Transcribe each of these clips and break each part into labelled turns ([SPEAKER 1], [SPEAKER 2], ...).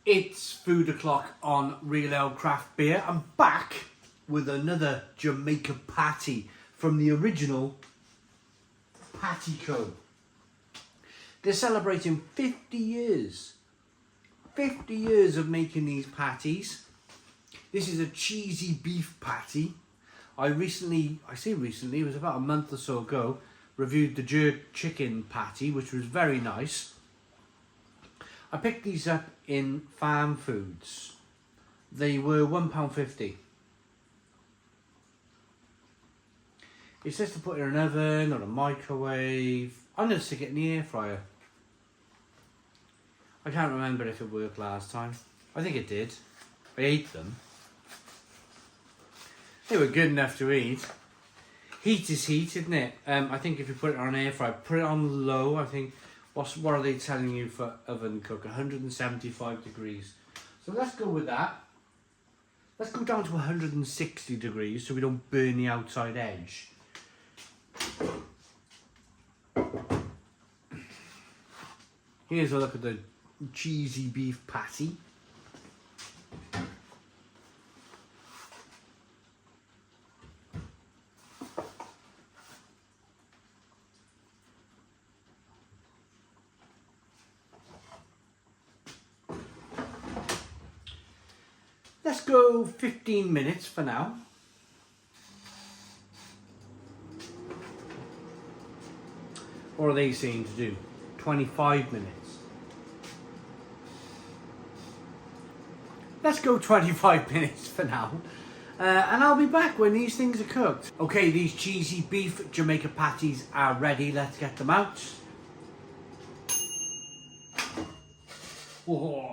[SPEAKER 1] It's food o'clock on Real Ale Craft Beer. I'm back with another Jamaica patty from the original Patty Co. They're celebrating 50 years. 50 years of making these patties. This is a cheesy beef patty. I say recently, it was about a month or so ago, reviewed the jerk chicken patty, which was very nice. I picked these up in Farm Foods. They were £1.50. It says to put it in an oven or a microwave. I'm going to stick it in the air fryer. I can't remember if it worked last time. I think it did. I ate them. They were good enough to eat. Heat is heat, isn't it? I think if you put it on an air fryer, put it on low, I think. What are they telling you for oven cook? 175 degrees. So let's go with that. Let's go down to 160 degrees so we don't burn the outside edge. Here's a look at the cheesy beef patty. Let's go 15 minutes for now. What are they saying to do? 25 minutes. Let's go 25 minutes for now. And I'll be back when these things are cooked. Okay, these cheesy beef Jamaica patties are ready. Let's get them out. Whoa.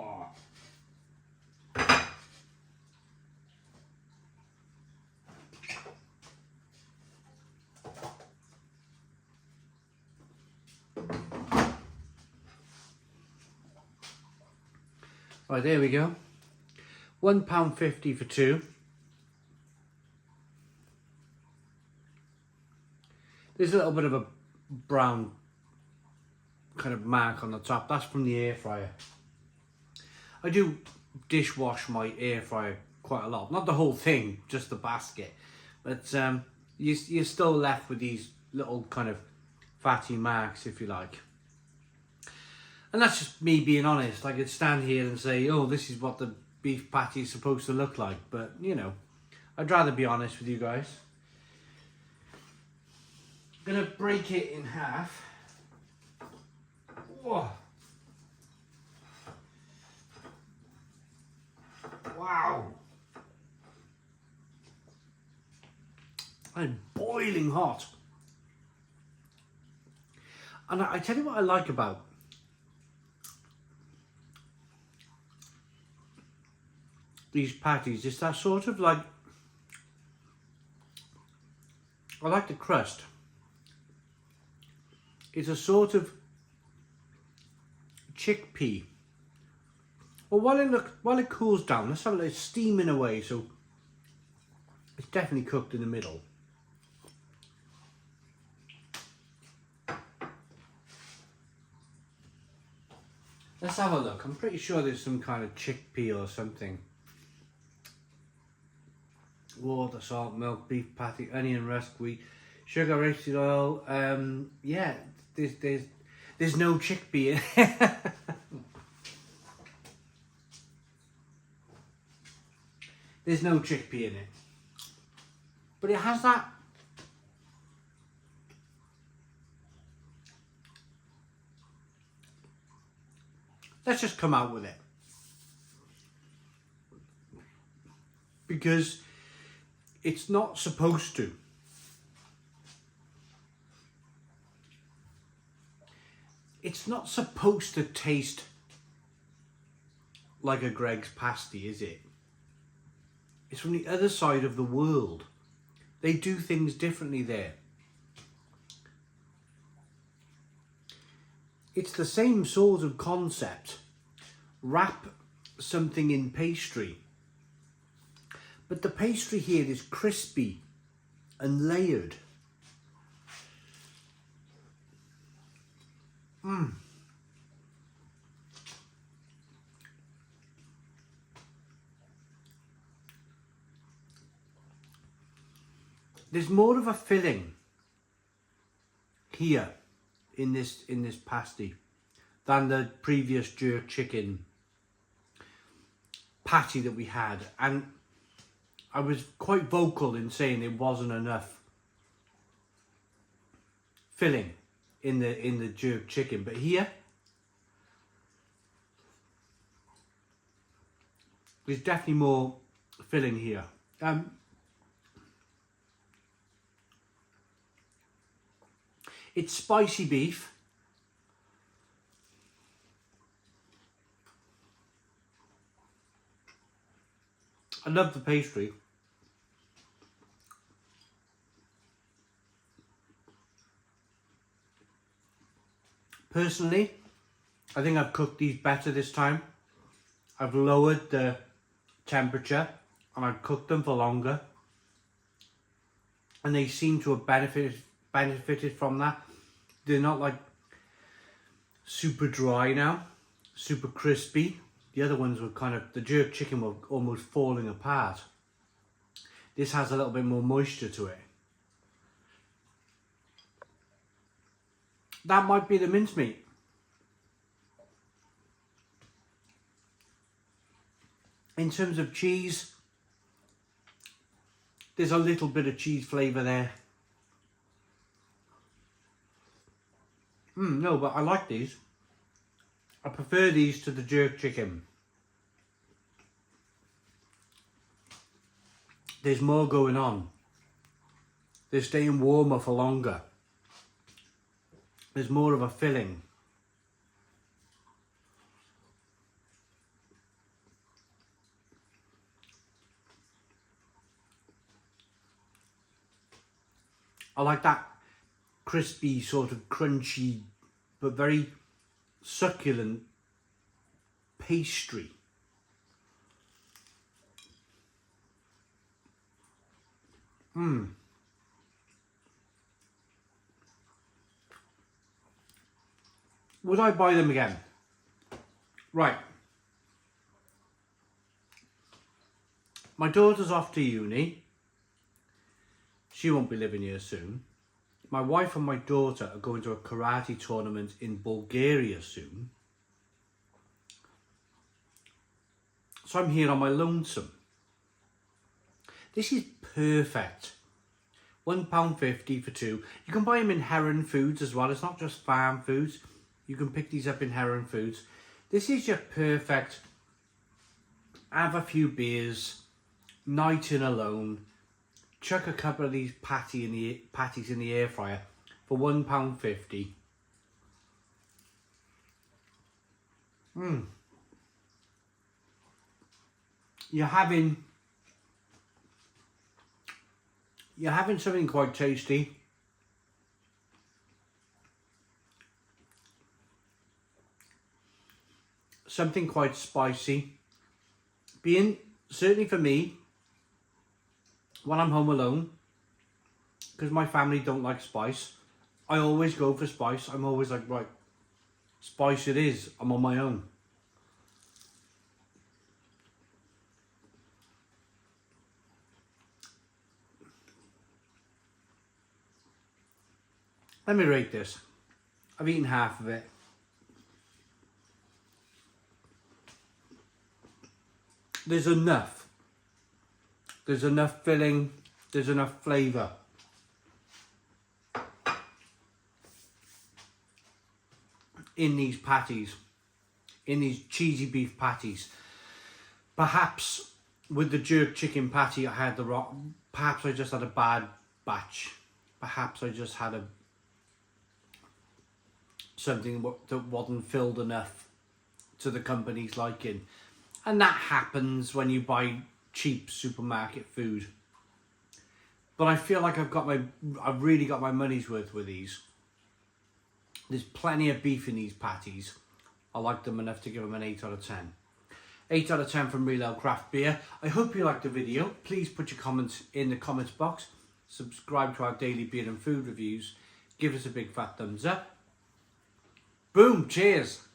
[SPEAKER 1] Right, there we go. £1.50 for two. There's a little bit of a brown kind of mark on the top. That's from the air fryer. I do dishwash my air fryer quite a lot. Not the whole thing, just the basket. But you're still left with these little kind of fatty marks, if you like. And that's just me being honest. I could stand here and say, oh, this is what the beef patty is supposed to look like. But, you know, I'd rather be honest with you guys. I'm going to break it in half. Whoa. Wow. I'm boiling hot. And I tell you what I like about these patties, it's that sort of like, I like the crust. It's a sort of chickpea. Well, while it cools down, let's have it's steaming away, so it's definitely cooked in the middle. Let's have a look. I'm pretty sure there's some kind of chickpea or something. Water, salt, milk, beef patty, onion, rusk, wheat, sugar, rapeseed oil. Yeah, there's no chickpea in it. There's no chickpea in it, but it has that. Let's just come out with it, because it's not supposed to. It's not supposed to taste like a Greg's pasty, is it? It's from the other side of the world. They do things differently there. It's the same sort of concept. Wrap something in pastry. But the pastry here is crispy and layered. there's more of a filling here in this pasty than the previous jerk chicken patty that we had, and I was quite vocal in saying there wasn't enough filling in the jerk chicken, but here there's definitely more filling here. It's spicy beef. I love the pastry. Personally, I think I've cooked these better this time. I've lowered the temperature and I've cooked them for longer. And they seem to have benefited from that. They're not like super dry now, super crispy. The other ones were kind of, the jerk chicken were almost falling apart. This has a little bit more moisture to it. That might be the mincemeat. In terms of cheese, there's a little bit of cheese flavour there. No, but I like these. I prefer these to the jerk chicken. There's more going on. They're staying warmer for longer. There's more of a filling. I like that crispy, sort of crunchy, but very succulent pastry. Would I buy them again? Right. My daughter's off to uni. She won't be living here soon. My wife and my daughter are going to a karate tournament in Bulgaria soon. So I'm here on my lonesome. This is perfect. £1.50 for two. You can buy them in Heron Foods as well. It's not just farm foods. You can pick these up in Heron Foods. This is just perfect. Have a few beers, night in alone. Chuck a couple of these patties in the air fryer for £1.50. You're having something quite tasty. Something quite spicy. Certainly for me, when I'm home alone, because my family don't like spice, I always go for spice. I'm always like, right, spice it is. I'm on my own. Let me rate this. I've eaten half of it. There's enough. There's enough filling. There's enough flavour. In these patties. In these cheesy beef patties. Perhaps with the jerk chicken patty I had the wrong. Perhaps I just had a bad batch. Perhaps I just had something that wasn't filled enough to the company's liking. And that happens when you buy cheap supermarket food. But I feel like I've really got my money's worth with these. There's plenty of beef in these patties. I like them enough to give them an 8 out of 10. 8 out of 10 from Real Ale Craft Beer. I hope you liked the video. Please put your comments in the comments box. Subscribe to our daily beer and food reviews. Give us a big fat thumbs up. Boom, cheers.